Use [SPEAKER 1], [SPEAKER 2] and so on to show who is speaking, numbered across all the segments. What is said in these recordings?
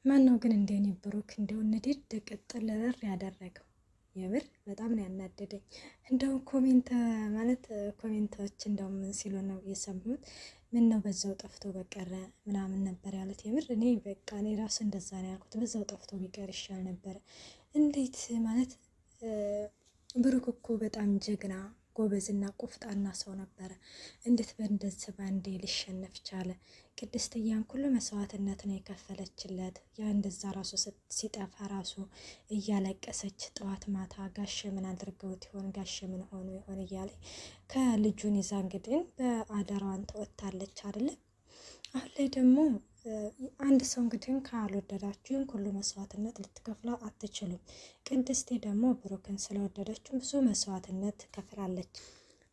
[SPEAKER 1] ማን ነው ግን እንደኔ ብሩክ እንደው ንዴት ደቀጥል ያደረገው? የምር በጣም ነው ያናደደኝ። እንደው ኮሜንት ማለት ኮሜንቶች እንደው ምን ሲሉ ነው የሰሙት? ምን ነው በዛው ጠፍቶ በቀረ ምናምን ነበር ያሉት። የምር እኔ በቃ እኔ ራሱ እንደዛ ነው ያልኩት። በዛው ጠፍቶ ቢቀር ይሻል ነበር። እንዴት ማለት ብሩክ እኮ በጣም ጀግና ጎበዝና ቆፍጣና ሰው ነበረ። እንዴት በእንደዚህ ባንዴ ሊሸነፍ ቻለ? ቅድስትያን ሁሉ መስዋዕትነት ነው የከፈለችለት። ያ እንደዛ ራሱ ሲጠፋ ራሱ እያለቀሰች ጠዋት ማታ ጋሽ ምን አድርገውት ይሆን ጋሽ ምን ሆኖ ይሆን እያለ ከልጁን ይዛ እንግዲህ በአደራዋን ተወጥታለች አይደለ? አሁን ላይ ደግሞ አንድ ሰው እንግዲህ ካልወደዳችሁ ሁሉ መስዋዕትነት ልትከፍላ አትችሉም። ቅድስቴ ደግሞ ብሩክን ስለወደደችው ብዙ መስዋዕትነት ትከፍላለች።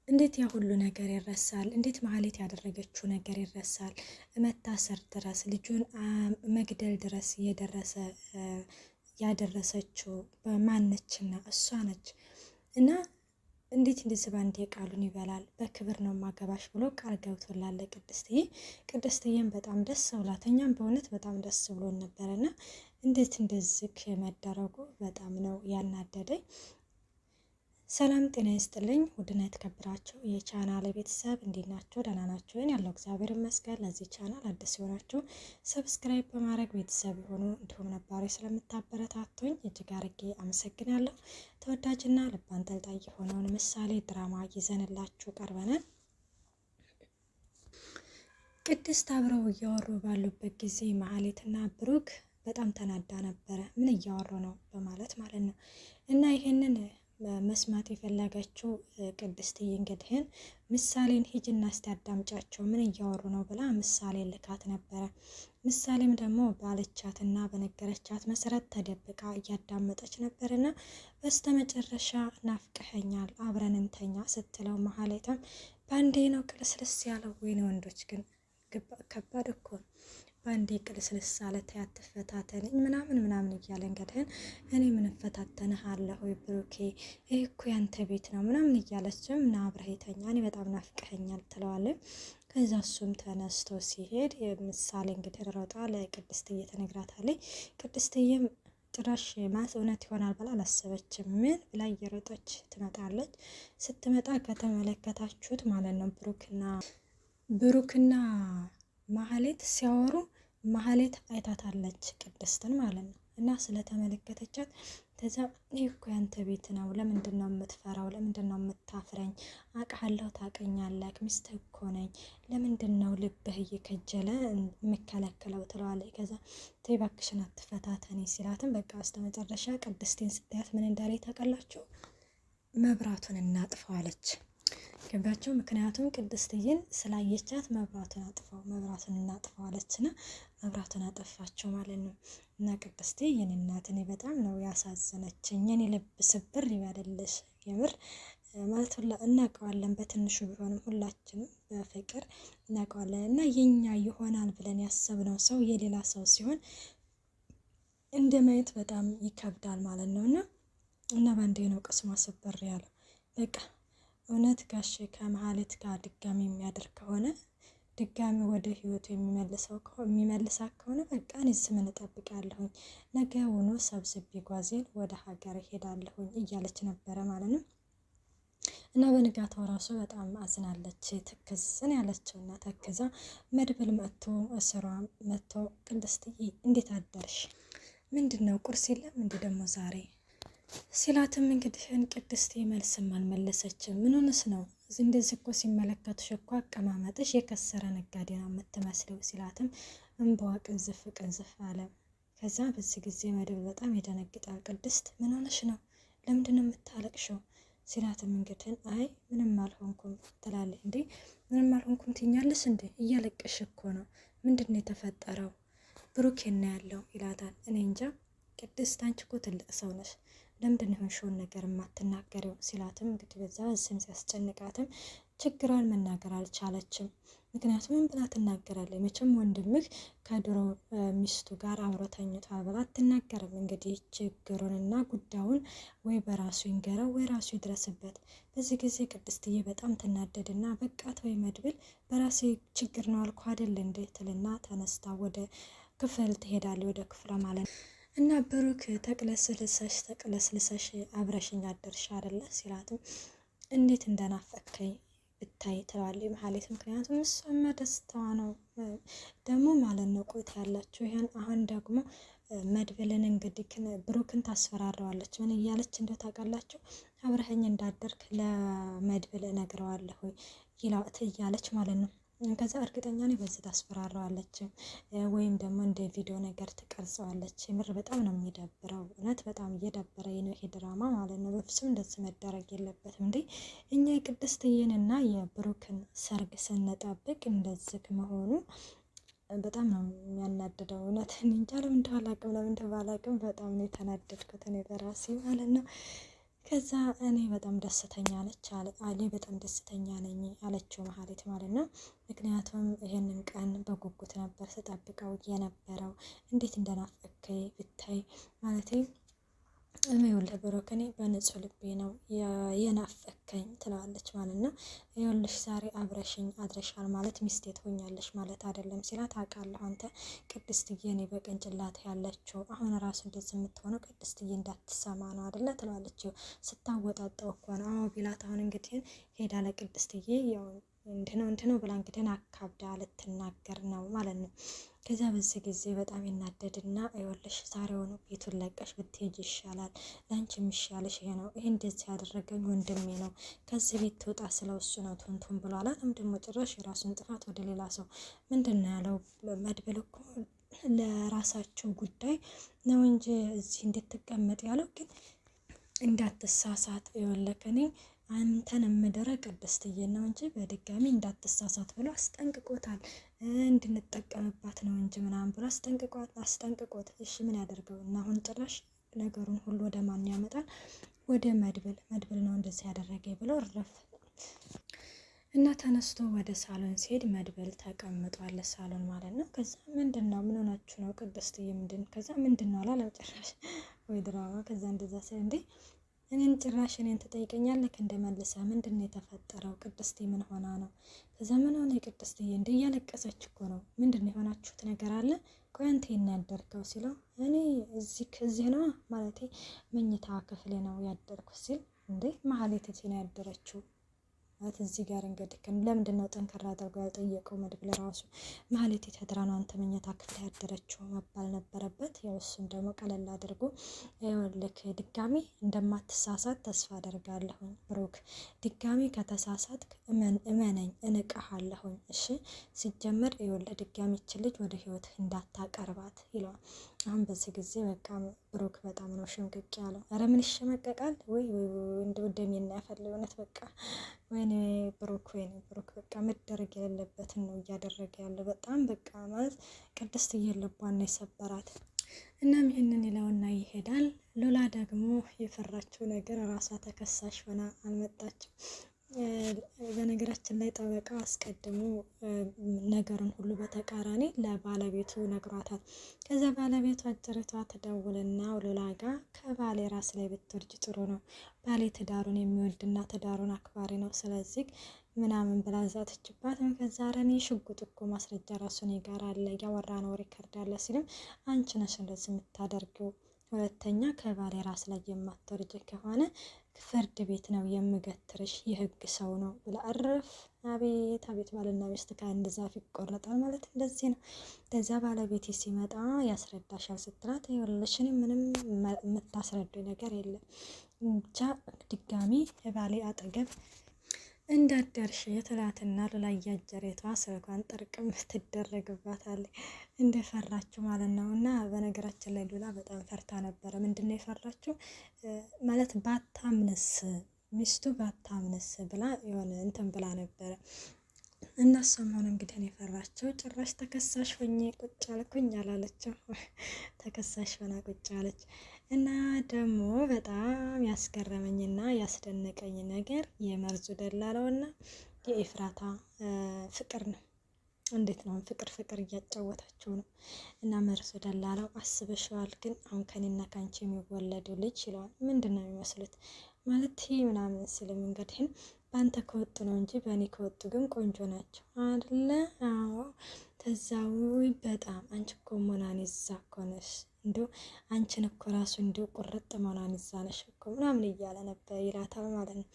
[SPEAKER 1] እንዴት ያ ሁሉ ነገር ይረሳል? እንዴት ማህሌት ያደረገችው ነገር ይረሳል? መታሰር ድረስ ልጁን መግደል ድረስ ያደረሰችው በማነችና እሷ ነች። እና እንዴት እንደዚህ ባንዴ ቃሉን ይበላል? በክብር ነው ማገባሽ ብሎ ቃል ገብቶላለ ቅድስትዬ። ቅድስትዬም በጣም ደስ ብሏት፣ እኛም በእውነት በጣም ደስ ብሎን ነበረና እንዴት እንደዚህ መደረጉ በጣም ነው ያናደደኝ። ሰላም ጤና ይስጥልኝ። ውድና የተከበራችሁ የቻናል ቤተሰብ እንዴት ናችሁ? ደህና ናችሁ? ያለው እግዚአብሔር ይመስገን። ለዚህ ቻናል አዲስ የሆናችሁ ሰብስክራይብ በማድረግ ቤተሰብ የሆኑ እንዲሁም ነባሪ ስለምታበረታቱኝ እጅግ አርጌ አመሰግናለሁ። ተወዳጅና ልብ አንጠልጣይ የሆነውን ምሳሌ ድራማ ይዘንላችሁ ቀርበናል። ቅድስት አብረው እያወሩ ባሉበት ጊዜ ማህሌትና ብሩክ በጣም ተናዳ ነበረ። ምን እያወሩ ነው በማለት ማለት ነው። እና ይሄንን መስማት የፈለገችው ቅድስትዬ እንግዲህን ምሳሌን ሂጅና እስቲ አዳምጫቸው ምን እያወሩ ነው ብላ ምሳሌ ልካት ነበረ። ምሳሌም ደግሞ ባለቻትና በነገረቻት መሰረት ተደብቃ እያዳመጠች ነበርና በስተመጨረሻ ናፍቀኸኛል አብረን እንተኛ ስትለው ማህሌትም ባንዴ ነው ቅልስልስ ያለው። ወይኔ ወንዶች ግን ከባድ እኮ ባንዴ ቅልስልስ አለ። ተያት ተፈታተነኝ ምናምን እያለ እንግዲህ እኔ ምን ፈታተንህ አለ ሆይ ብሩኬ ይሄ እኮ ያንተ ቤት ነው ምናምን እያለችም ና አብረህ ተኛ እኔ በጣም ናፍቀኸኛል ትለዋለች። ከዛ እሱም ተነስቶ ሲሄድ ምሳሌ እንግዲህ ሮጣ ለቅድስትዬ ትነግራታለች። ቅድስትዬም ጭራሽ ማስ እውነት ይሆናል ብላ አላሰበችም። ምን ብላ እየሮጠች ትመጣለች። ስትመጣ ከተመለከታችሁት ማለት ነው ብሩክና ማህሌት ሲያወሩ ማህሌት አይታታለች ቅድስትን ማለት ነው። እና ስለተመለከተቻት ከዛ ይህ እኮ ያንተ ቤት ነው፣ ለምንድን ነው የምትፈራው? ለምንድን ነው የምታፍረኝ? አውቃለሁ ታውቀኛለህ፣ ሚስትህ እኮ ነኝ፣ ለምንድን ነው ልብህ እየከጀለ የምከለክለው? ትለዋለች። ከዛ ተይ እባክሽን አትፈታተኒ ሲላትም በቃ በስተመጨረሻ ቅድስቴን ስታያት ምን እንዳለ ታውቃላችሁ? መብራቱን እናጥፈዋለች። ገባቸው። ምክንያቱም ቅድስትዬን ስላየቻት መብራቱን እናጥፈዋለችና መብራቱን አጠፋቸው ማለት ነው። እና ቅድስቴ የኔ እናት እኔ በጣም ነው ያሳዘነችኝ። የኔ ልብ ስብር ይበልልሽ የምር ማለት እናውቀዋለን፣ በትንሹ ቢሆንም ሁላችንም በፍቅር እናውቀዋለን። እና የኛ ይሆናል ብለን ያሰብነው ሰው የሌላ ሰው ሲሆን እንደ ማየት በጣም ይከብዳል ማለት ነው። እና ባንዴ ነው ቅስሟ ስብር ያለው በቃ እውነት ጋሽ ከመሀሌት ጋር ድጋሚ የሚያደርግ ከሆነ ድጋሚ ወደ ህይወቱ የሚመልሳት ከሆነ በቃ እኔ ምን እጠብቃለሁኝ? ነገውኑ ሰብስቤ ጓዜን ወደ ሀገር ሄዳለሁኝ እያለች ነበረ ማለት ነው። እና በንጋታው ራሱ በጣም አዝናለች። ትክዝን ያለችውና ተክዛ መድብል መጥቶ እስሯ መጥቶ ቅድስትዬ እንዴት አደርሽ? ምንድነው ቁርስ የለም እንዴ ደግሞ ዛሬ ሲላትም እንግዲህን ቅድስት መልስም አልመለሰችም። ምን ሆነስ ነው እንደዚህ እኮ ሲመለከቱሽ እኮ አቀማመጥሽ የከሰረ ነጋዴ ነው የምትመስለው ሲላትም እንባዋ ቅንዝፍ አለ። ከዛ በዚህ ጊዜ መድብል በጣም ይደነግጣል። ቅድስት ምን ሆነሽ ነው? ለምንድን ነው የምታለቅሽው? ሲላትም እንግዲህን አይ ምንም አልሆንኩም ትላለች። እንዴ ምንም አልሆንኩም ትኛለሽ እንዴ? እያለቀሽ እኮ ነው። ምንድን ነው የተፈጠረው? ብሩኬና ያለው ይላታል። እኔ እንጃ ቅድስት አንቺ እኮ ትልቅ ሰው ነሽ፣ ለምንድን ነው የሆንሽውን ነገር የማትናገረው? ሲላትም እንግዲህ በዛ ስም ሲያስጨንቃትም ችግሯን መናገር አልቻለችም። ምክንያቱም ምን ብላ ትናገራለች? መቼም ወንድምህ ከድሮ ሚስቱ ጋር አብሮ ተኝቷል ብላ አትናገርም። እንግዲህ ችግሩንና ጉዳዩን ወይ በራሱ ይንገረው ወይ ራሱ ይድረስበት። በዚህ ጊዜ ቅድስትዬ በጣም ትናደድና በቃ ተወይ መድብል በራሴ ችግር ነው አልኩ አይደል እንዴ ትልና ተነስታ ወደ ክፍል ትሄዳለች ወደ ክፍሏ ማለት ነው። እና ብሩክ ተቅለስልሰሽ አብረሽኝ አደርሽ አይደለ ሲላትም እንዴት እንደናፈከኝ ብታይ ትለዋለች መሀሌት። ምክንያቱም እሷማ ደስታዋ ነው ደግሞ ማለት ነው። ቆይታ ያላችሁ ይሄን አሁን ደግሞ መድብልን እንግዲህ ብሩክን ታስፈራረዋለች። ምን እያለች እንደው ታውቃላችሁ? አብረኸኝ እንዳደርክ ለመድብል እነግረዋለሁ እያለች ማለት ነው። ከዛ እርግጠኛ ነኝ በዚህ ታስፈራረዋለች ወይም ደግሞ እንደ ቪዲዮ ነገር ትቀርጸዋለች። የምር በጣም ነው የሚደብረው። እውነት በጣም እየደበረኝ ነው ይሄ ድራማ ማለት ነው። በፍጹም እንደዚህ መደረግ የለበትም እንዴ! እኛ የቅድስትዬንና የብሩክን ሰርግ ስንጠብቅ እንደዚህ መሆኑ በጣም ነው የሚያናድደው። እውነት እንጃ ለምን እንደው አላውቅም፣ ለምን እንደው ባላውቅም በጣም ነው የተናደድኩት እኔ በራሴ ማለት ነው። ከዛ እኔ በጣም ደስተኛ ነች አለ በጣም ደስተኛ ነኝ አለችው መሀሌት ማለት ነው። ምክንያቱም ይሄንን ቀን በጉጉት ነበር ስጠብቀው የነበረው። እንዴት እንደናፈከኝ ብታይ ማለቴ ይኸውልህ ብሩክ እኔ በንጹህ ልቤ ነው የናፈከኝ ትለዋለች ማለት ነው። ይኸውልሽ ዛሬ አብረሽኝ አድረሻል ማለት ሚስቴ ትሆኛለሽ ማለት አይደለም ሲላት፣ አውቃለሁ አንተ ቅድስትዬ እኔ በቅንጭላት ያለችው አሁን ራሱ እንደዚህ የምትሆነው ቅድስትዬ እንዳትሰማ ነው አይደለ ትለዋለች። ስታወጣጣው እኮ ነው። አዎ ቢላት አሁን እንግዲህ ሄዳ ለቅድስትዬ ያው እንድነው ብላ እንግዲህ አካብዳ ልትናገር ነው ማለት ነው። ከዛ በዚህ ጊዜ በጣም ይናደድና ይኸውልሽ ዛሬውኑ ቤቱን ለቀሽ ብትሄጅ ይሻላል፣ ለአንቺ የሚሻልሽ ይሄ ነው። ይሄ እንደዚህ ያደረገኝ ወንድሜ ነው፣ ከዚህ ቤት ትውጣ ስለው እሱ ነው ቱንቱን ብሎ አላትም። ደግሞ ጭራሽ የራሱን ጥፋት ወደ ሌላ ሰው ምንድን ነው ያለው? መድብል እኮ ለራሳቸው ጉዳይ ነው እንጂ እዚህ እንድትቀመጥ ያለው ግን እንዳትሳሳት ይኸውልህ እኔ አንተን የምደረ ቅድስትዬን ነው እንጂ በድጋሚ እንዳትሳሳት ብሎ አስጠንቅቆታል። እንድንጠቀምባት ነው እንጂ ምናምን ብሎ አስጠንቅቆት እሺ ምን ያደርገው እና አሁን ጭራሽ ነገሩን ሁሉ ወደ ማን ያመጣል? ወደ መድብል ነው እንደዚህ ያደረገኝ ብሎ እረፍ እና ተነስቶ ወደ ሳሎን ሲሄድ መድብል ተቀምጧል፣ ሳሎን ማለት ነው። ከዛ ምንድን ነው ምን ሆናችሁ ነው ቅድስትዬ ከዛ ምንድን ነው አላለም ጭራሽ ወይ ድራማ። ከዛ እንደዛ ሲል እንዴ እኔን ጭራሽ እኔን ትጠይቀኛለህ እንደመልሰ ምንድን ነው የተፈጠረው? ቅድስቴ ምን ሆና ነው? ከዛ ምን ሆነ ቅድስትዬ እንደ እያለቀሰች እኮ ነው። ምንድን ነው የሆናችሁት ነገር አለ? ቆይ አንተ ያደርከው ሲለው እኔ እዚህ ነው ማለቴ መኝታ ክፍሌ ነው ያደርኩት ሲል እንዴ መሀሌት እዚህ ነው ያደረችው ማለት እዚህ ጋር እንግዲህ ለምንድን ነው ጠንከራ አድርጎ ያልጠየቀው? መድብል ራሱ መሀሌት የተድራ ነው አንተ መኝታ ክፍል ያደረችው መባል ነበረበት። ያው እሱም ደግሞ ቀለል አድርጎ ይኸውልህ ድጋሚ እንደማትሳሳት ተስፋ አደርጋለሁኝ ብሩክ፣ ድጋሚ ከተሳሳት እመነኝ እንቅሃለሁኝ። እሺ ሲጀመር ይኸውልህ ድጋሚ ይችን ልጅ ወደ ህይወት እንዳታቀርባት ይለዋል። አሁን በዚህ ጊዜ በቃ ብሩክ በጣም ነው ሽምቅቅ ያለው። ኧረ ምን ይሸመቀቃል ወይ እንደው ደሜና ያፈል እውነት በቃ ወይኔ ብሩክ በቃ መደረግ የሌለበትን ነው እያደረገ ያለው። በጣም በቃ ማለት ቅድስት ልቧን ነው የሰበራት። እናም ይህንን ይለውና ይሄዳል። ሉላ ደግሞ የፈራችው ነገር ራሷ ተከሳሽ ሆና አልመጣችም። በነገራችን ላይ ጠበቃው አስቀድሞ ነገሩን ሁሉ በተቃራኒ ለባለቤቱ ነግሯታል። ከዛ ባለቤቱ አጭርቷ ትደውልና ሉላ ጋር ከባሌ ራስ ላይ ብትወርጅ ጥሩ ነው፣ ባሌ ትዳሩን የሚወድና ትዳሩን አክባሪ ነው፣ ስለዚህ ምናምን ብላ ዛተችባት። ከዛ ረኔ ሽጉጥ እኮ ማስረጃ ራሱ እኔ ጋር አለ ያወራ ነው ሪከርድ አለ ሲልም አንቺ ነሽ እንደዚህ የምታደርገው፣ ሁለተኛ ከባሌ ራስ ላይ የማትወርጅ ከሆነ ፍርድ ቤት ነው የምገትርሽ፣ የህግ ሰው ነው ብላ እረፍ። አቤት አቤት ባልና ሚስት ከአንድ ዛፍ ይቆረጣል ማለት እንደዚህ ነው። ከዛ ባለቤቴ ሲመጣ ያስረዳሻል ስትላት ይኸውልሽ እኔ ምንም የምታስረዱኝ ነገር የለም ብቻ ድጋሚ የባሌ አጠገብ እንዳደርሽ የትላትና ሉላ እያጀሬቷ ስልኳን ጠርቅም ትደረግባታለች እንደፈራችሁ ማለት ነው። እና በነገራችን ላይ ሉላ በጣም ፈርታ ነበረ። ምንድን ነው የፈራችው ማለት ባታምንስ ሚስቱ ባታምንስ ብላ የሆነ እንትን ብላ ነበረ። እና ሰሞኑን እንግዲህ የፈራቸው ጭራሽ ተከሳሽ ሆኜ ቁጭ አልኩኝ አላለችም። ተከሳሽ ሆና ቁጭ አለች። እና ደግሞ በጣም ያስገረመኝና ያስደነቀኝ ነገር የመርዙ ደላላውና የኤፍራታ ፍቅር ነው። እንዴት ነው ፍቅር እያጫወታቸው ነው። እና መርዙ ደላላው አስበሽዋል ግን አሁን ከኔና ካንቺ የሚወለዱ ልጅ ይለዋል። ምንድን ነው የሚመስሉት ማለት ምናምን ስልም እንግዲህ በአንተ ከወጡ ነው እንጂ በእኔ ከወጡ ግን ቆንጆ ናቸው አይደለ? አዎ ተዛው በጣም አንቺ እኮ ሞናሊዛ እኮ ነሽ፣ እንዲሁ አንቺን እኮ ራሱ እንዲሁ ቁርጥ ሞናሊዛ ነሽ እኮ ምናምን እያለ ነበር ይላታል ማለት ነው።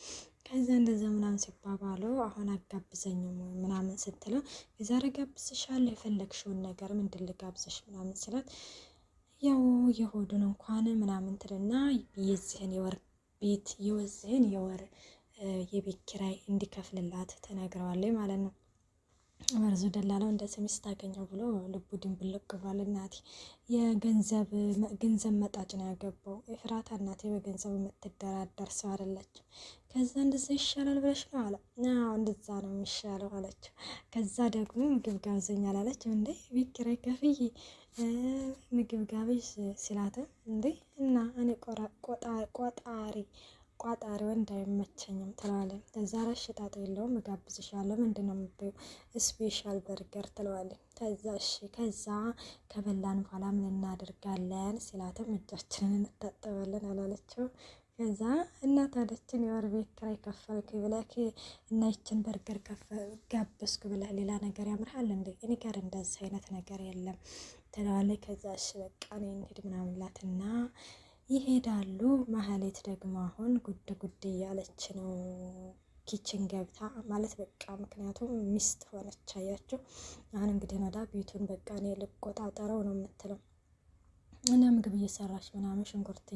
[SPEAKER 1] ከዛ እንደዛ ምናምን ሲባባሉ አሁን አጋብዘኝም ምናምን ስትለው የዛሬ ጋብዝሻለሁ የፈለግሽውን ነገር ምንድን ልጋብዝሽ ምናምን ስላት ያው የሆዱን እንኳን ምናምን ትልና የዚህን የወር ቤት የወዝህን የወር የቤት ኪራይ እንዲከፍልላት ተናግረዋለች ማለት ነው። መርዙ ደላላው እንደ ስሚስ ታገኘው ብሎ ልቡ ድንብልቅ ብሏል። እናቴ ገንዘብ መጣጭ ነው ያገባው። ኤፍራታ እናቴ በገንዘብ የምትደራደር ሰው አይደለችም። ከዛ እንደዛ ይሻላል ብለሽ ነው አለ። አዎ እንደዛ ነው የሚሻለው አለችው። ከዛ ደግሞ ምግብ ጋብዘኝ አላለችም እንዴ ቤት ኪራይ ከፍዬ ምግብ ጋብዥ ሲላትም እንዴ እና እኔ ቋጣሪ ወንድ አይመቸኝም ትለዋለች። ከዛ ረሽ ጣጣ የለውም እጋብዝሻለሁ ምንድን ነው የምትበይው? ስፔሻል በርገር ትለዋለች። ከዛ እሺ ከዛ ከበላን በኋላ ምን እናደርጋለን ሲላትም እጃችንን እንታጠባለን አላለችው። ከዛ እናት አለችን የወር ቤት ኪራይ ከፈልክ ብለክ እና ይችን በርገር ጋበዝኩ ብለህ ሌላ ነገር ያምርሃል እንዴ? እኔ ጋር እንደዚህ አይነት ነገር የለም ትለዋለች። ከዛ እሺ በቃ እኔ እንሂድ ምናምን ላትና ይሄዳሉ። ማህሌት ደግሞ አሁን ጉድ እያለች ነው ኪችን ገብታ ማለት በቃ ምክንያቱም ሚስት ሆነች አያችሁ። አሁን እንግዲህ ነዳ ቤቱን በቃ እኔ ልቆጣጠረው ነው የምትለው እና ምግብ እየሰራች ምናምን ሽንኩርት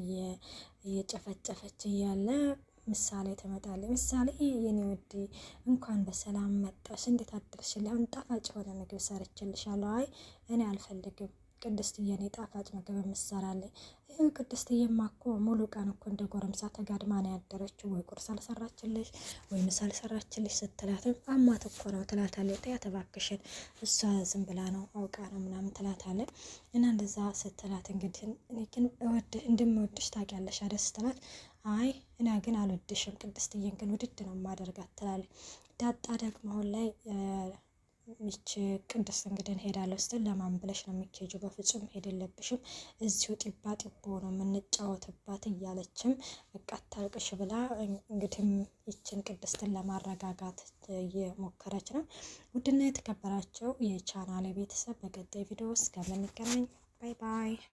[SPEAKER 1] እየጨፈጨፈች እያለ ምሳሌ ትመጣለች። ምሳሌ የኔ ውድ እንኳን በሰላም መጣሽ፣ እንዴት አደርሽልኝ? አሁን ጣፋጭ የሆነ ምግብ ሰርችልሻለሁ። አይ እኔ አልፈልግም ቅድስትዬ እኔ ጣፋጭ ምግብ የምትሰራልኝ። ይህ ቅድስትዬማ እኮ ሙሉ ቀን እኮ እንደ ጎረምሳ ተጋድማ ነው ያደረችው። ወይ ቁርስ አልሰራችልሽ ወይ ምሳ አልሰራችልሽ ስትላትም አማት እኮ ነው ትላታለች። ጥያት እባክሽን እሷ ዝም ብላ ነው አውቃ ነው ምናምን ትላታለች። እና እንደዛ ስትላት እንግዲህ እኔ ግን እንደምወድሽ ታውቂያለሽ አይደል ስትላት አይ እኔ ግን አልወድሽም ቅድስትዬን ግን ውድድ ነው ማደርጋት ትላለች። ዳጣ ደግሞ አሁን ላይ ይች ቅድስት እንግዲህ ሄዳለሁ ስትል ለማን ብለሽ ነው የሚኬጁ? በፍጹም ሄድ የለብሽም እዚሁ ጢባ ጢቦ ነው የምንጫወትባት እያለችም በቃ አታልቅሽ ብላ እንግዲህ ይችን ቅድስትን ለማረጋጋት እየሞከረች ነው። ውድና የተከበራቸው የቻናሌ ቤተሰብ በቀጣይ ቪዲዮ እስከምንገናኝ ባይ ባይ።